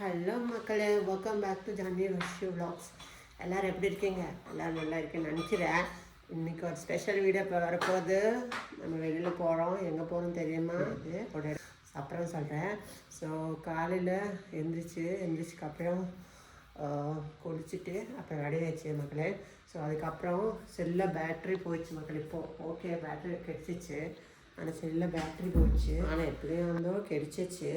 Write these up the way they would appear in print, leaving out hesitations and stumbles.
Hello மக்களே, welcome back to ஜானி ரஷ்யூ vlogs. எல்லோரும் எப்படி இருக்கீங்க? எல்லோரும் நல்லா இருக்கேன்னு நினைக்கிறேன். இன்றைக்கி ஒரு ஸ்பெஷல் வீடியோ இப்போ வரப்போகுது. நம்ம வெளியில் போகிறோம். எங்கே போகிறோம் தெரியுமா? இது அப்புறம் சொல்கிறேன். ஸோ காலையில் எந்திரிச்சதுக்கப்புறம் குளிச்சுட்டு அப்புறம் ரெடி ஆயிடுச்சு மக்களே. ஸோ அதுக்கப்புறம் செல்லில் பேட்ரி போயிடுச்சு மக்கள். இப்போது ஓகே பேட்ரி கிடச்சிச்சு. ஆனால் செல்லில் பேட்ரி போயிடுச்சு. ஆனால் எப்படியும் வந்து கிடச்சிச்சு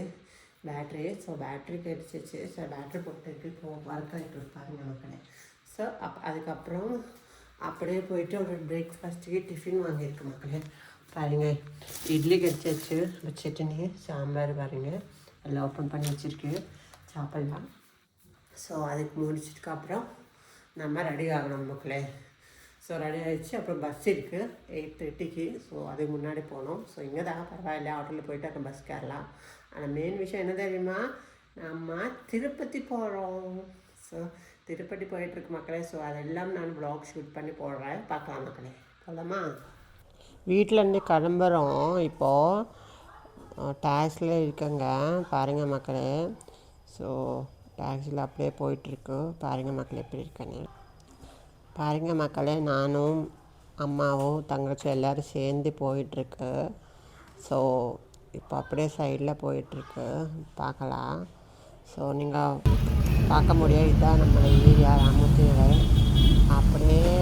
பேட்ரி. ஸோ பேட்ரி கிடச்சிச்சு. ஸோ பேட்ரி போட்டுட்டு ஒர்க் ஆகிட்டு இருப்பாருங்க மக்களே. ஸோ அதுக்கப்புறம் அப்படியே போயிட்டு ஒரு பிரேக்ஃபாஸ்ட்டுக்கு டிஃபின் வாங்கியிருக்கு மக்களே. பாருங்கள், இட்லி கிடச்சிச்சு, சட்னி, சாம்பார் பாருங்கள் எல்லாம் ஓப்பன் பண்ணி வச்சுருக்கு, சாப்பிட்லாம். ஸோ அதுக்கு முடிச்சதுக்கப்புறம் நம்ம ரெடி ஆகணும் மக்களே. ஸோ ரெடி ஆகிடுச்சு. அப்புறம் பஸ் இருக்குது 8:30க்கு. ஸோ அதுக்கு முன்னாடி போகணும். ஸோ இங்கே தான் பரவாயில்ல, ஆட்டோவில் போயிட்டு அப்புறம் பஸ் ஏறலாம். ஆனால் மெயின் விஷயம் என்ன தெரியுமா? நம்ம திருப்பதி போகிறோம். ஸோ திருப்பதி போயிட்டுருக்கு மக்களே. ஸோ அதெல்லாம் நான் வ்ளாக் ஷூட் பண்ணி போடுறேன், பார்க்கலாம் மக்களே. போகலாமா? வீட்டிலேருந்து கிளம்புறோம். இப்போது டாக்ஸியில் இருக்கங்க பாருங்கள் மக்களே. ஸோ டாக்ஸியில் அப்படியே போயிட்டுருக்கு. பாருங்கள் மக்களே எப்படி இருக்கேன்னு பாருங்கள் மக்களே. நானும் அம்மாவும் தங்கச்சி எல்லோரும் சேர்ந்து போயிட்டுருக்கு. ஸோ இப்போ அப்படியே சைடில் போயிட்டுருக்கு, பார்க்கலாம். ஸோ நீங்கள் பார்க்க முடியாது, இதுதான் நம்ம ஏரியா ராமூர்த்தியில். அப்படியே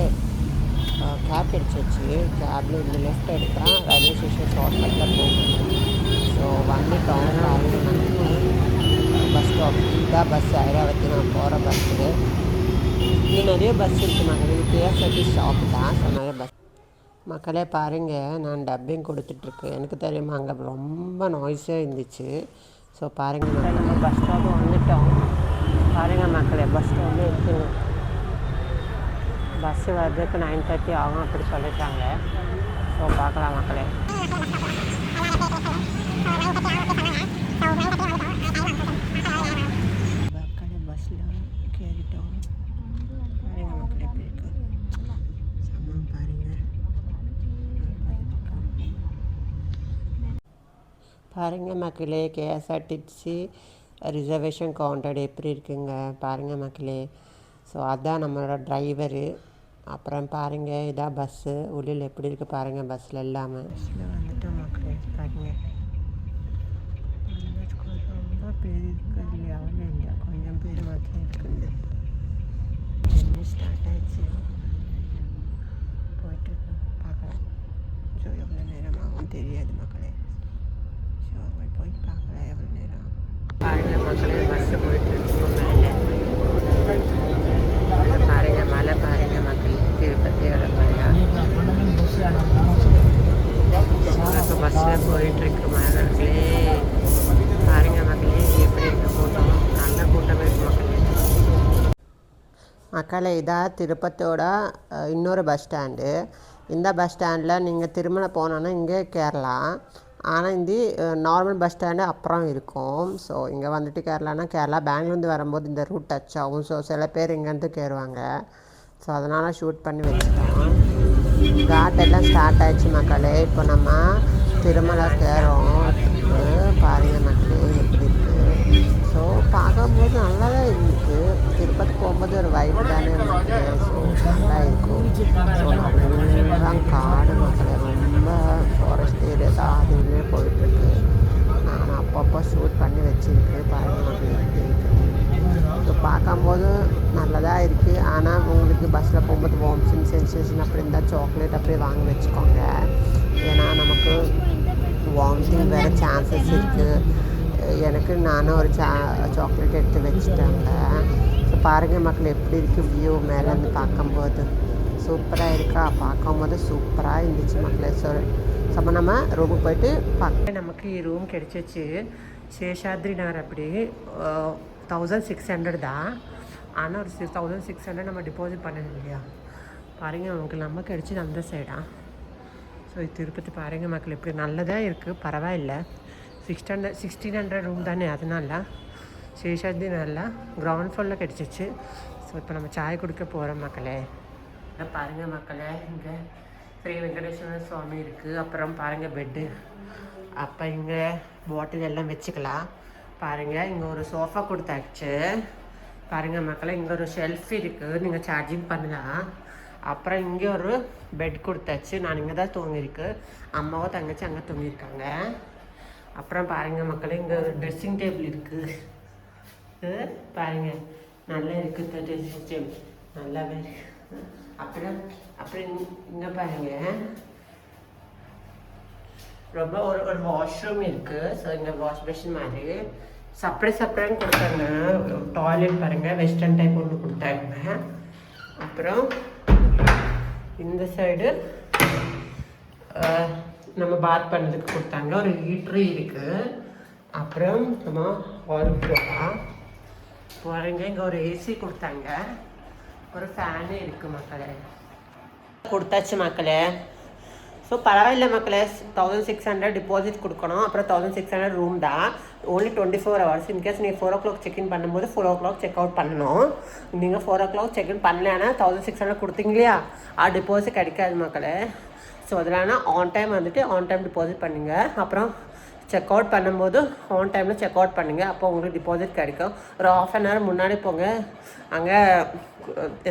கேப் எடுத்துச்சு. கேபில் இந்த லெஃப்ட் எடுத்தால் ரயில்வே ஸ்டேஷன் ஷார்ட்கட்டில் போகும். ஸோ வந்துட்டோம். பஸ் ஸ்டாப் இதுதான் பஸ் ஐராவதி நான் போகிற பஸ்ஸு. இங்கே நிறைய பஸ் இருக்குது மக்களே. இது கேஎஸ்ஆர்டி ஸ்டாப் தான். ஸோ நிறைய பஸ் மக்களே பாருங்கள். நான் டப்பிங் கொடுத்துட்ருக்கு. எனக்கு தெரியுமா அங்கே ரொம்ப நாய்ஸாக இருந்துச்சு. ஸோ பாருங்கள் மக்களே, நம்ம பஸ் ஸ்டாப்பு வந்துட்டோம். பாருங்கள் மக்களே, பஸ் ஸ்டாப்பில் இருக்குங்க. பஸ்ஸு வர்றதுக்கு 9:30 ஆகும் அப்படி சொல்லிட்டாங்க. ஸோ பார்க்கலாம் மக்களே. மக்களே பஸ்ஸில் கேறிட்டோம். பாருங்கள் மக்களே எப்படி இருக்கு. சமம் பாருங்கள். பாருங்கள் மக்களே, கேஎஸ்ஆர்டிசி ரிசர்வேஷன் கவுண்டர் எப்படி இருக்குங்க பாருங்கள் மக்களே. ஸோ அதுதான் நம்மளோட டிரைவரு. அப்புறம் பாருங்கள் இதான் பஸ்ஸு. உள்ளில் எப்படி இருக்குது பாருங்கள். பஸ்ஸில் இல்லாமல் பஸ்ஸில் வந்துட்டோம் மக்களே. பாருங்கள் ரொம்ப பேர் இருக்குது இல்லையா? அவ்வளோ இல்லை, கொஞ்சம் பேர் மாத்திரம் இருக்குது. என்ன ஸ்டார்ட் ஆகிடுச்சு, போயிட்டுருக்கு, பார்க்கலாம். ஸோ எவ்வளோ நேரமாகவும் தெரியாது மக்களே. ஸோ போய் பார்க்கலாம் எவ்வளோ நேரம். பாருங்கள் மக்களே, பஸ்ஸு போயிட்டுருக்கு மேலே. பாருங்கள் மலை பாருங்கள் மக்கள். திருப்பதியோட மலை. பஸ்ஸில் போயிட்டுருக்கு மக்களே. பாருங்கள் மக்களே எப்படி இருக்க கூட்டம். நல்ல கூட்டம் இருக்கு மக்களே. மக்களே இதான் திருப்பதியோட இன்னொரு பஸ் ஸ்டாண்டு. இந்த பஸ் ஸ்டாண்டில் நீங்கள் திருமண போனோன்னா இங்கே கேரளா. ஆனால் இந்த நார்மல் பஸ் ஸ்டாண்டு அப்புறம் இருக்கும். ஸோ இங்கே வந்துட்டு கேரளா பெங்களூர்லேருந்து வரும்போது இந்த ரூட் டச் ஆகும். ஸோ சில பேர் இங்கேருந்து கேருவாங்க. ஸோ அதனால் ஷூட் பண்ணி வச்சுட்டோம். காட்டெல்லாம் ஸ்டார்ட் ஆகிடுச்சு மக்களே. இப்போ நம்ம திருமலை கேரோம். பாருங்கள் மக்களே எப்படி இருக்குது. ஸோ பார்க்கும்போது நல்லா தான் இருந்துச்சு. திருப்பதி போகும்போது ஒரு வைப்பு தானே மக்களே. ஸோ நல்லா இருக்கும். ஸோ நல்லா காடு மக்களே, ரொம்ப ஃபாரஸ்ட் ஏரியா தான். அதுவுமே போயிட்டுருக்கு. நான் அப்பப்போ ஷூட் பண்ணி வச்சுருக்கு. பாருங்கள் மக்களே எப்படி இருக்குது. ஸோ பார்க்கும்போது நல்லதாக இருக்குது. ஆனால் உங்களுக்கு பஸ்ஸில் போகும்போது வாமிட்டிங் சென்சேஷன் அப்படி இருந்தால் சாக்லேட் அப்படியே வாங்கி வச்சுக்கோங்க. ஏன்னா நமக்கு வாமிட்டிங் வேறு சான்சஸ் இருக்குது. எனக்கு நானும் ஒரு சாக்லேட் எடுத்து வச்சுட்டாங்க. ஸோ பாருங்கள் மக்கள் எப்படி இருக்குது வியூ மேலேருந்து பார்க்கும்போது. சூப்பராக இருக்கா? பார்க்கும்போது சூப்பராக இருந்துச்சு மக்களே. ஸோ நம்ம ரூமுக்கு போயிட்டு பார்க்க நமக்கு ரூம் கிடச்சிச்சு. சேஷாத்ரி நகர். அப்படி 1600 தான். ஆனால் ஒரு 1600 நம்ம டிபாசிட் பண்ணணும் இல்லையா? பாருங்கள் உங்களுக்கு நம்ம கிடச்சிது அந்த சைடா. ஸோ திருப்பதி பாருங்கள் மக்கள் இப்படி நல்லதாக இருக்குது, பரவாயில்ல. 1600 ரூம் தானே, அதனால சேஷாத்ரி நல்லா கிரவுண்ட் ஃப்ளோரில் கிடச்சிச்சு. ஸோ இப்போ நம்ம சாய் குடிக்க போகிறோம் மக்களே. பாருங்கள் மக்களே, இங்கே ஸ்ரீ வெங்கடேஸ்வர சுவாமி இருக்குது. அப்புறம் பாருங்கள் பெட்டு. அப்போ இங்கே பாட்டில் எல்லாம் வச்சுக்கலாம். பாருங்கள் இங்கே ஒரு சோஃபா கொடுத்தாச்சு. பாருங்கள் மக்களே, இங்கே ஒரு ஷெல்ஃப் இருக்குது, நீங்கள் சார்ஜிங் பண்ணலாம். அப்புறம் இங்கே ஒரு பெட் கொடுத்தாச்சு. நான் இங்கே தான் தூங்கியிருக்கு, அம்மாவும் தங்கச்சி அங்கே தூங்கியிருக்காங்க. அப்புறம் பாருங்கள் மக்களே, இங்கே ஒரு ட்ரெஸ்ஸிங் டேபிள் இருக்குது. பாருங்கள் நல்லா இருக்குது ட்ரெஸ்ஸிங் டேபிள், நல்லாவே இருக்குது. அப்புறம் அப்புறம் இங்கே பாருங்கள் ரொம்ப ஒரு வாஷ்ரூம் இருக்குது. ஸோ இங்கே வாஷ் பேஷன் மாதிரி செப்பரேட் கொடுத்தாங்க. டாய்லெட் பாருங்கள், வெஸ்டர்ன் டைப் ஒன்று கொடுத்தாங்க. அப்புறம் இந்த சைடு நம்ம பாத் பண்ணுறதுக்கு கொடுத்தாங்க. ஒரு ஹீட்ரு இருக்குது. அப்புறம் நம்ம ஹால் போகலாம். பாருங்க இங்கே ஒரு ஏசி கொடுத்தாங்க, ஒரு ஃபேனு இருக்குது மக்களே. கொடுத்தாச்சு மக்களே. ஸோ பரவாயில்ல மக்களே, 1600 டிபாசிட் கொடுக்கணும். அப்புறம் 1600 ரூம் தான். Only 24 hours. இன்கேஸ் நீங்கள் 4 o'clock செக்இன் பண்ணும்போது 4 o'clock செக் அவுட் பண்ணணும். நீங்கள் 4 o'clock செக்இன் பண்ணலன்னா 1600 கொடுத்தீங்க இல்லையா, டிபாசிட் கிடைக்காது மக்களே. ஸோ அதனால ஆன் டைம் வந்துட்டு ஆன் டைம் டிபாசிட் பண்ணுங்க. அப்புறம் செக் அவுட் பண்ணும்போது ஆன் டைமில் செக் அவுட் பண்ணுங்கள், அப்போ உங்களுக்கு டிபாசிட் கிடைக்கும். ஒரு ½ an hour முன்னாடி போங்க. அங்கே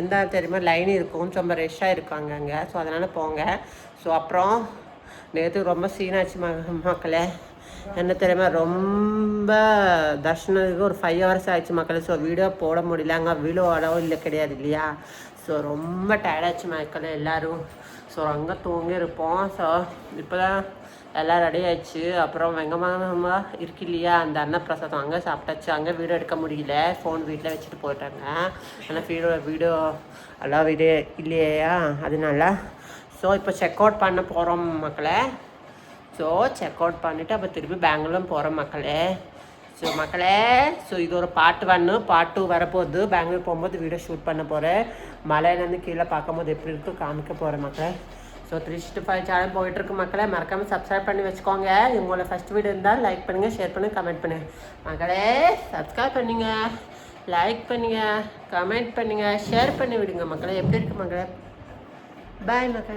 எந்த தெரியுமா லைன் இருக்கும், ரொம்ப ரஷ்ஷாக இருக்காங்க அங்கே. ஸோ அதனால் போங்க. ஸோ அப்புறம் நேற்று ரொம்ப சீனாச்சு மக்களே. என்ன தெரியுமா, ரொம்ப தர்ஷனத்துக்கு ஒரு 5 hours ஆயிடுச்சு மக்களே. ஸோ வீடியோ போட முடியல, அங்கே வீடியோ அளவு இல்லை கிடையாது இல்லையா. ஸோ ரொம்ப டயர்டாச்சு மக்களே எல்லோரும். ஸோ அங்கே தூங்கி இருப்போம். ஸோ இப்போ தான் எல்லாம் ரெடி ஆயிடுச்சு. அப்புறம் வெங்கமாமா இருக்கு இல்லையா, அந்த அன்னப்பிரசாதம் அங்கே சாப்பிட்டாச்சு. அங்கே வீடியோ எடுக்க முடியல, ஃபோன் வீட்டில் வச்சுட்டு போயிட்டாங்க. ஆனால் வீடியோ எல்லாம் வீடியோ இல்லையா, அதனால. ஸோ இப்போ செக் அவுட் பண்ண போகிறோம் மக்களே. ஸோ செக் அவுட் பண்ணிவிட்டு அப்போ திருப்பி பெங்களூர் போகிறோம் மக்களே. ஸோ மக்களே, ஸோ இது ஒரு part 1, part 2 வரப்போகுது. பெங்களூர் போகும்போது வீடியோ ஷூட் பண்ண போகிறேன். மலையிலேருந்து கீழே பார்க்கும்போது எப்படி இருக்கும் காமிக்க போகிறேன் மக்களே. ஸோ 365 சேனல் போயிட்டுருக்கு மக்களே. மறக்காமல் சப்ஸ்கிரைப் பண்ணி வச்சுக்கோங்க. உங்களோட ஃபஸ்ட் வீடியோ இருந்தால் லைக் பண்ணுங்கள், ஷேர் பண்ணுங்கள், கமெண்ட் பண்ணுங்கள் மக்களே. சப்ஸ்கிரைப் பண்ணுங்கள், லைக் பண்ணுங்கள், கமெண்ட் பண்ணுங்கள், ஷேர் பண்ணி விடுங்க மக்களே. எப்படி இருக்குது மக்களே? பாய் மக்களே.